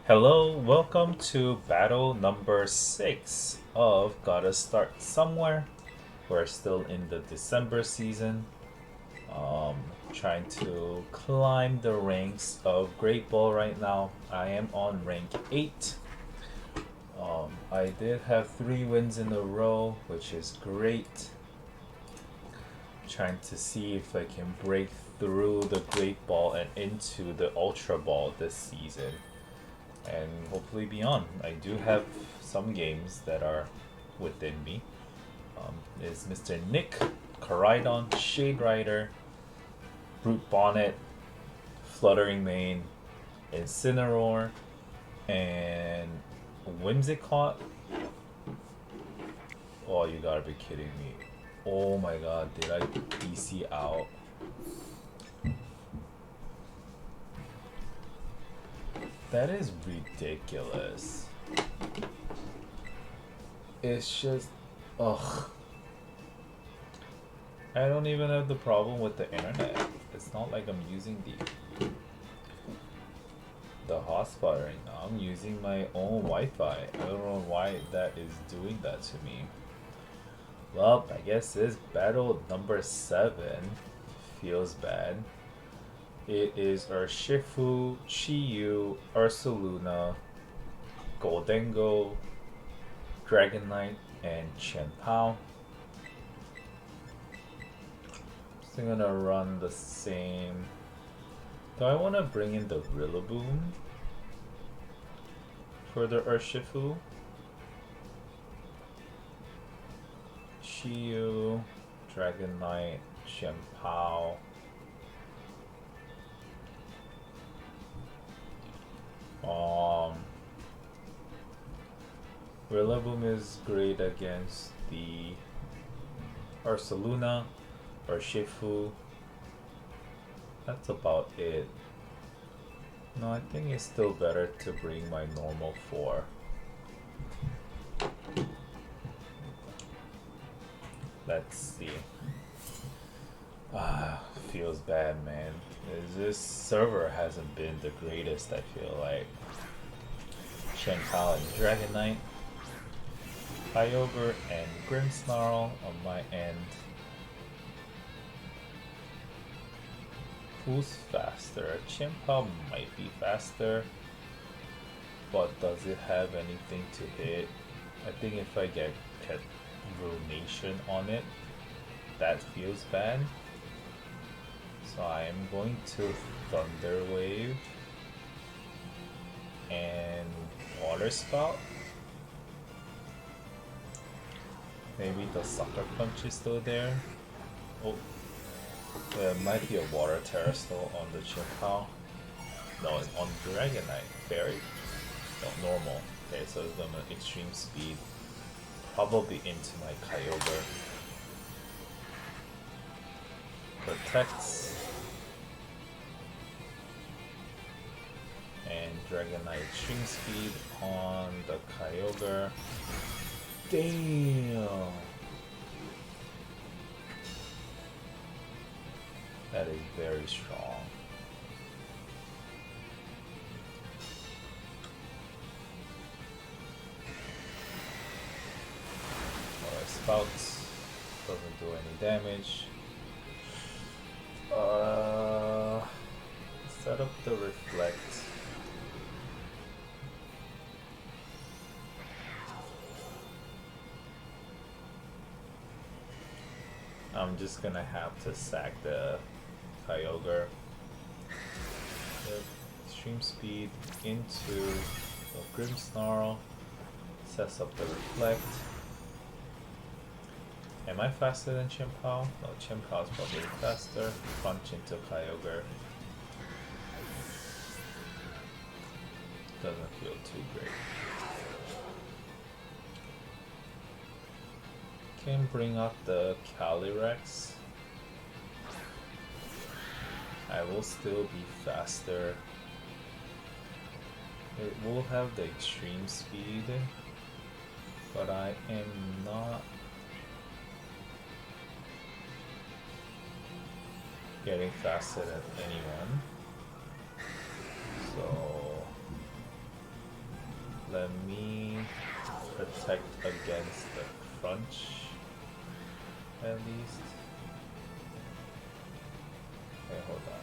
Hello, welcome to battle number 6 of Gotta Start Somewhere. We're still in the December season, trying to climb the ranks of Great Ball right now. I am on rank 8. I did have 3 wins in a row, which is great. Trying to see if I can break through the Great Ball and into the Ultra Ball this season, and hopefully beyond. I do have some games that are within me. Is Mr. Nick, Caridon, Shade Rider, Brute Bonnet, Fluttering Mane, Incineroar, and Whimsicott. Oh, you gotta be kidding me. Oh my god, did I DC out? That is ridiculous. It's just, ugh. I don't even have the problem with the internet. It's not like I'm using the hotspot right now. I'm using my own Wi-Fi. I don't know why that is doing that to me. Well, I guess this battle number 7 feels bad. It is Urshifu, Chiyu, Ursaluna, Goldengo, Dragonite, and Chenpao. So I'm gonna run the same. Do I want to bring in the Rillaboom for the Urshifu? Chiyu, Dragonite, Chenpao. Rillaboom is great against the Ursaluna or Shifu. That's about it. No, I think it's still better to bring my normal 4. Let's see. Feels bad, man. This server hasn't been the greatest, I feel like. Shenpao and Dragonite, Kyogre and Grimmsnarl on my end. Who's faster? Chien-Pao might be faster, but does it have anything to hit? I think if I get Ruination on it, that feels bad. So I am going to Thunder Wave and Water Spout. Maybe the Sucker Punch is still there. Oh, there might be a Water Terrestrial on the Chien-Pao. No, it's on Dragonite. Fairy? No, normal. Okay, so it's gonna Extreme Speed. Probably into my Kyogre. Protects. And Dragonite Extreme Speed on the Kyogre. Damn! That is very strong. Spout doesn't do any damage. Set up the Reflect. I'm just gonna have to sack the Kyogre. Yep. Extreme Speed into the Grimmsnarl. Sets up the Reflect. Am I faster than Chien-Pao? No, Chien-Pao is probably faster. Punch into Kyogre. Doesn't feel too great. Can bring up the Calyrex. I will still be faster. It will have the extreme speed, but I am not getting faster than anyone. So let me protect against the crunch at least. Okay, hold on.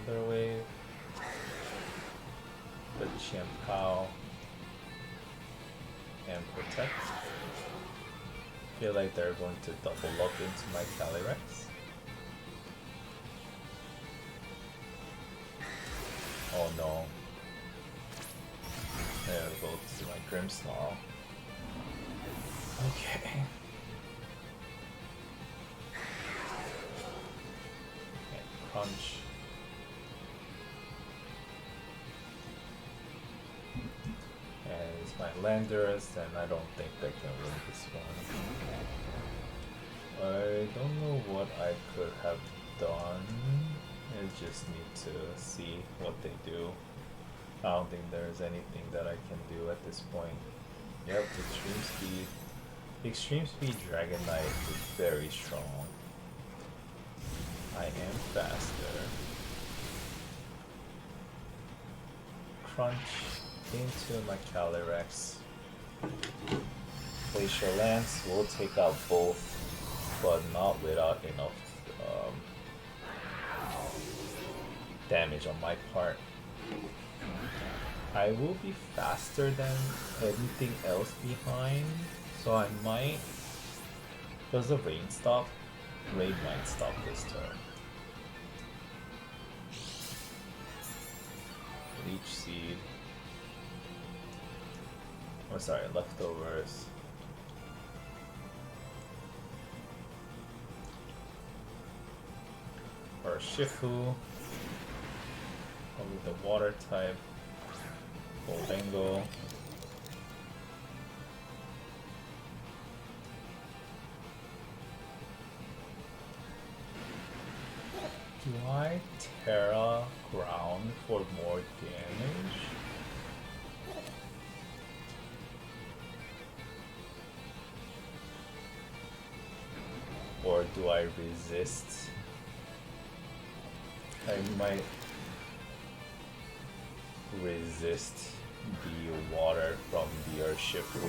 Thunder Wave. The Chimpao and protect. Feel like they're going to double up into my Calyrex. Oh no. There we go to my Grimmsnarl. Okay. Okay, crunch. And it's my Landorus, and I don't think they can win this one. I don't know what I could have done. I just need to see what they do. I don't think there's anything that I can do at this point. Yep, Extreme Speed. Extreme Speed Dragonite is very strong. I am faster. Crunch into my Calyrex. Glacial Lance will take out both, but not without enough damage on my part. I will be faster than anything else behind, so I might... Does the rain stop? Rain might stop this turn. Leech Seed. Oh, sorry, leftovers. Or Shifu. Probably the water type. Goldengo. Do I Terra Ground for more damage? Or do I resist? I might resist the water from the Urshifu.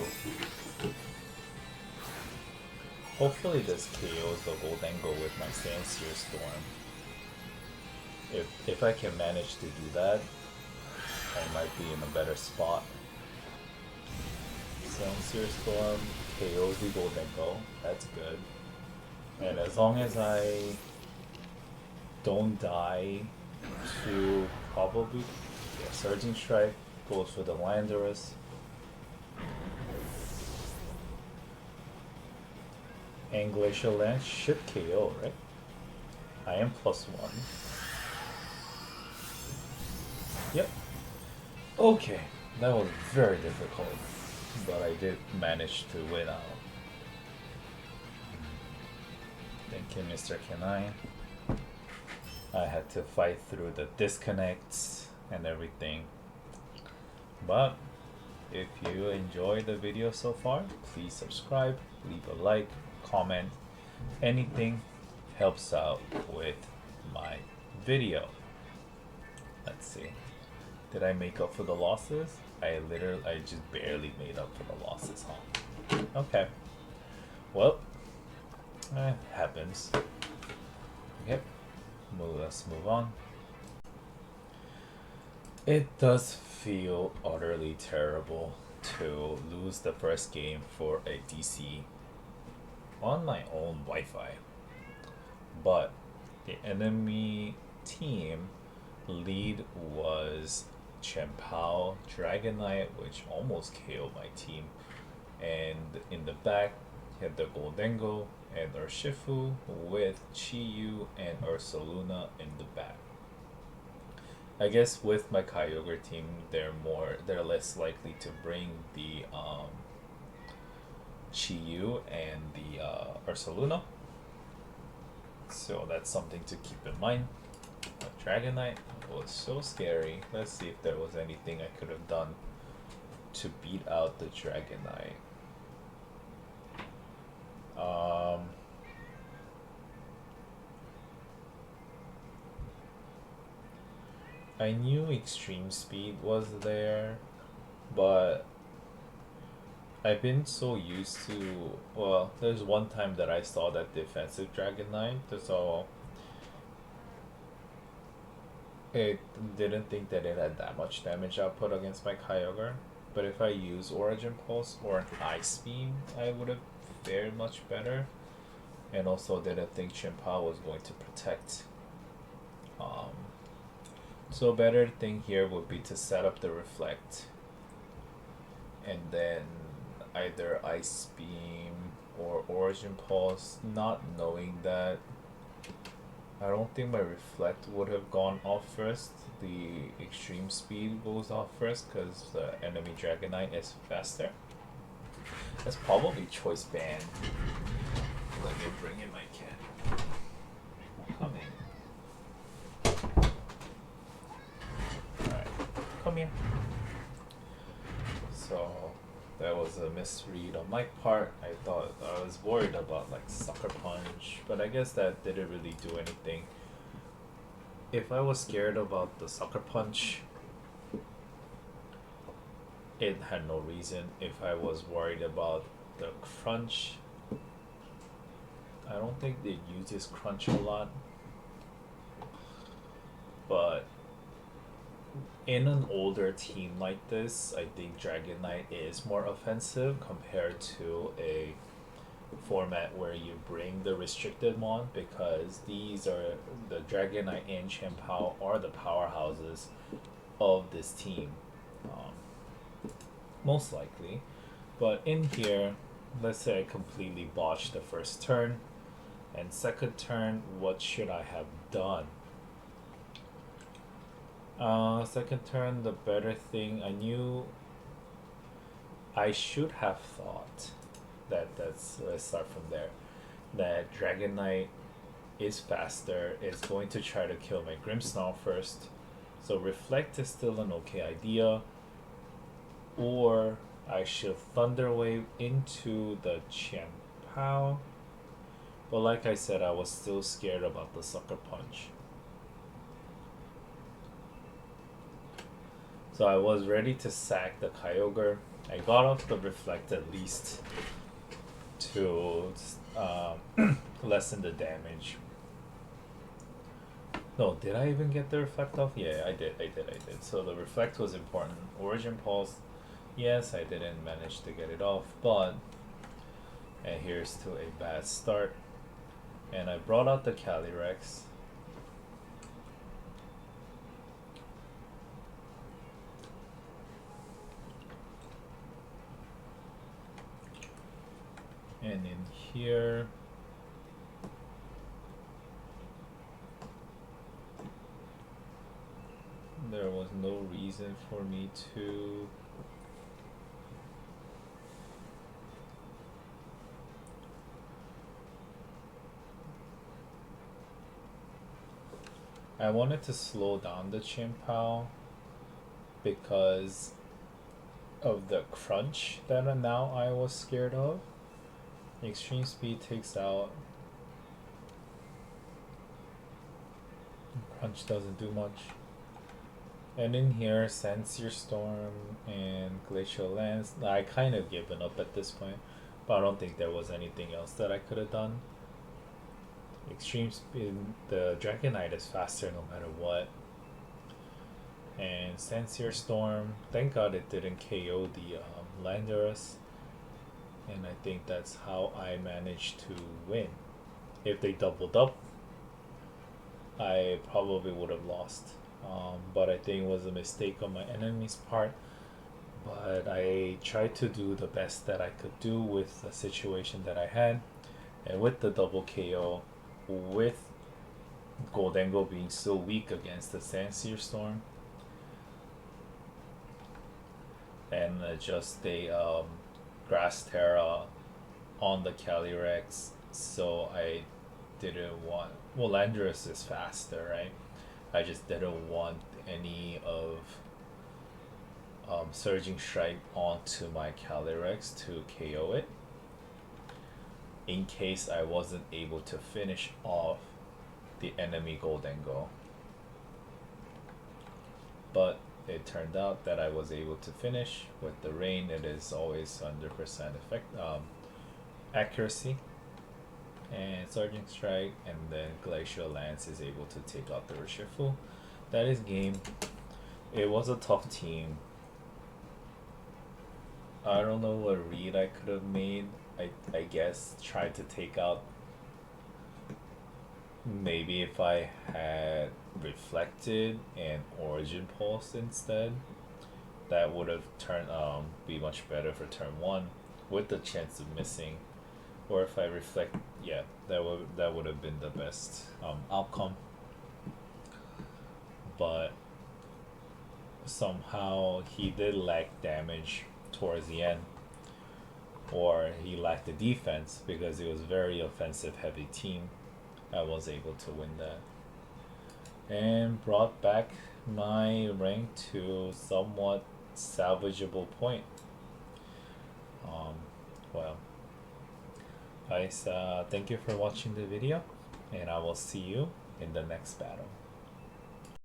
Hopefully this KOs the Goldengo with my Sandsear Storm. If I can manage to do that, I might be in a better spot. Sandsear Storm KOs the Goldengo, that's good. And as long as I don't die to probably Surging Strike, goes for the Landorus. And Glacial Lance should KO, right? I am +1. Yep. Okay, that was very difficult, but I did manage to win out. Thank you, Mr. Kenai. I had to fight through the disconnects and everything. But if you enjoyed the video so far, please subscribe, leave a like, comment. Anything helps out with my video. Let's see. Did I make up for the losses? I just barely made up for the losses, huh? Okay. Well, happens. Okay. Let's move on. It does feel utterly terrible to lose the first game for a DC on my own Wi-Fi, but the enemy team lead was Chimpao Dragonite, which almost KO'd my team, and in the back you had the Goldengo and Urshifu with Chi-Yu and Ursaluna in the back. I guess with my Kyogre team, they're less likely to bring the Chi-Yu and the Ursaluna, so that's something to keep in mind. But Dragonite was so scary. Let's see if there was anything I could have done to beat out the Dragonite. I knew extreme speed was there, but I've been so used to. Well, there's one time that I saw that defensive Dragon Knight, so it didn't think that it had that much damage output against my Kyogre. But if I use Origin Pulse or an Ice Beam, I would have fared much better. And also didn't think Chien-Pao was going to protect. So a better thing here would be to set up the Reflect. And then either Ice Beam or Origin Pulse, not knowing that I don't think my Reflect would have gone off first. The Extreme Speed goes off first because the enemy Dragonite is faster. That's probably Choice Band. Let me bring in my cat. Come in. Alright, come here. So that was a misread on my part. I thought I was worried about like Sucker Punch, but I guess that didn't really do anything. If I was scared about the Sucker Punch, it had no reason. If I was worried about the Crunch, I don't think it uses Crunch a lot, but in an older team like this, I think Dragonite is more offensive compared to a format where you bring the restricted mon, because these are the Dragonite and Chien-Pao are the powerhouses of this team, most likely. But in here, let's say I completely botched the first turn, and second turn, what should I have done? Second turn, the better thing, I knew I should have thought let's start from there, that Dragonite is faster, is going to try to kill my Grimmsnarl first, so Reflect is still an okay idea, or I should Thunder Wave into the Chien-Pao, but like I said, I was still scared about the Sucker Punch. So I was ready to sack the Kyogre. I got off the Reflect at least to lessen the damage. No, did I even get the Reflect off? Yeah, I did. So the Reflect was important. Origin Pulse, yes, I didn't manage to get it off, but and here's to a bad start. And I brought out the Calyrex. And in here, there was no reason for me to I wanted to slow down the Chien-Pao because of the crunch that now I was scared of. Extreme Speed takes out. Crunch doesn't do much. And in here, Senseer Storm and Glacial Lance. I kind of given up at this point, but I don't think there was anything else that I could have done. Extreme Speed, the Dragonite is faster no matter what. And Senseer Storm, thank God it didn't KO the Landorus. And I think that's how I managed to win. If they doubled up, I probably would have lost. But I think it was a mistake on my enemy's part. But I tried to do the best that I could do with the situation that I had. And with the double KO, with Goldengo being so weak against the Senseer Storm, and just a Grass Terra on the Calyrex, so I didn't want. Well, Landorus is faster, right? I just didn't want any of Surging Strike onto my Calyrex to KO it, in case I wasn't able to finish off the enemy Goldengo. but it turned out that I was able to finish. With the rain, it is always 100% accuracy. And Sergeant Strike, and then Glacial Lance is able to take out the Urshifu. That is game. It was a tough team. I don't know what read I could have made. I guess try to take out, maybe if I had reflected and Origin Pulse instead, that would have turned be much better for turn one with the chance of missing. Or if I reflect, yeah, that would have been the best outcome. But somehow he did lack damage towards the end, or he lacked the defense because it was very offensive heavy team. I was able to win that and brought back my rank to somewhat salvageable point. Well, guys, thank you for watching the video, and I will see you in the next battle.